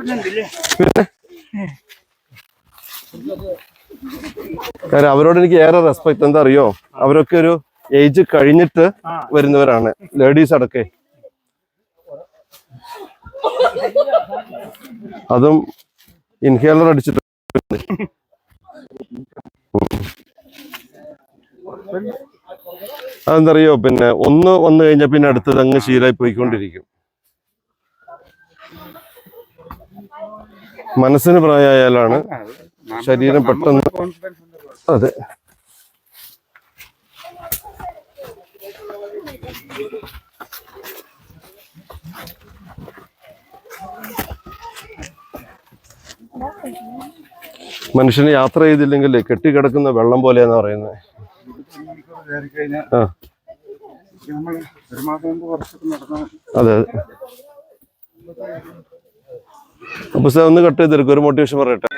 പിന്നെ കാര്യം അവരോട് എനിക്ക് ഏറെ റെസ്പെക്ട്. എന്താ അറിയോ, അവരൊക്കെ ഒരു ഏജ് കഴിഞ്ഞിട്ട് വരുന്നവരാണ്, ലേഡീസ് അടക്കെ. അതും ഇൻഹേലർ അടിച്ചിട്ട്. അതെന്തറിയോ, പിന്നെ ഒന്ന് വന്നു കഴിഞ്ഞാൽ പിന്നെ അടുത്തത് അങ്ങ് ശീലമായി പോയിക്കൊണ്ടിരിക്കും. മനസ്സിന് പ്രായമായാലാണ് ശരീരം പെട്ടെന്ന്. അതെ, മനുഷ്യന് യാത്ര ചെയ്തില്ലെങ്കിൽ കെട്ടിക്കിടക്കുന്ന വെള്ളം പോലെയാന്ന് പറയുന്നത്. അതെ അതെ. അപ്പൊ സാർ ഒന്ന് കട്ട് ചെയ്തെടുക്കും, ഒരു മോട്ടിവേഷൻ പറയട്ടെ.